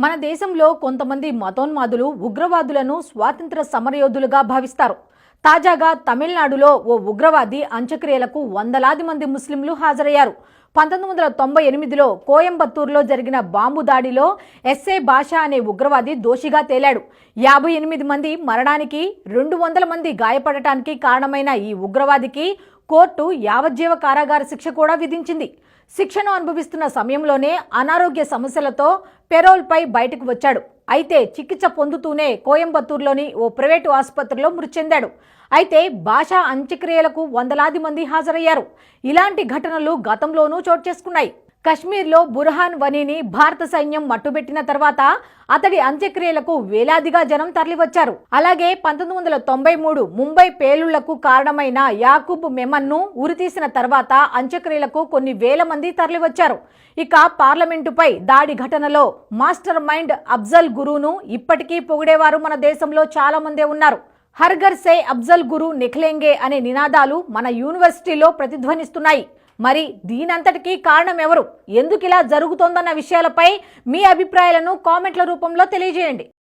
మన దేశంలో కొంతమంది మతోన్మాదులు ఉగ్రవాదులను స్వాతంత్ర సమరయోధులుగా భావిస్తారు. తాజాగా తమిళనాడులో ఓ ఉగ్రవాది అంత్యక్రియలకు వందలాది మంది ముస్లింలు హాజరయ్యారు. 1998లో కోయంబత్తూరులో జరిగిన బాంబు దాడిలో ఎస్ఏ భాషా అనే ఉగ్రవాది దోషిగా తేలాడు. 58 మంది మరణానికి, 200 మంది గాయపడటానికి కారణమైన ఈ ఉగ్రవాదికి కోర్టు యావజ్జీవ కారాగార శిక్ష కూడా విధించింది. శిక్షను అనుభవిస్తున్న సమయంలోనే అనారోగ్య సమస్యలతో పెరోల్పై బయటకు వచ్చాడు. అయితే చికిత్స పొందుతూనే కోయంబత్తూరులోని ఓ ప్రైవేటు ఆసుపత్రిలో మృతి చెందాడు. అయితే భాషా అంత్యక్రియలకు వందలాది మంది హాజరయ్యారు. ఇలాంటి ఘటనలు గతంలోనూ చోటు చేసుకున్నాయి. కశ్మీర్లో బుర్హాన్ వనీని భారత సైన్యం మట్టుబెట్టిన తర్వాత అతడి అంత్యక్రియలకు వేలాదిగా జనం తరలివచ్చారు. అలాగే 1993 ముంబై పేలుళ్లకు కారణమైన యాకూబ్ మెమన్ను ఉరితీసిన తర్వాత అంత్యక్రియలకు కొన్ని వేల మంది తరలివచ్చారు. ఇక పార్లమెంటుపై దాడి ఘటనలో మాస్టర్ మైండ్ అఫ్జల్ గురును ఇప్పటికీ పొగిడేవారు మన దేశంలో చాలా మందే ఉన్నారు. హర్ఘర్ సే అఫ్జల్ గురు నిఖలేంగే అనే నినాదాలు మన యూనివర్సిటీలో ప్రతిధ్వనిస్తున్నాయి. మరి దీనంతటికీ కారణం ఎవరు, ఎందుకు ఇలా జరుగుతోందన్న విషయాలపై మీ అభిప్రాయాలను కామెంట్ల రూపంలో తెలియజేయండి.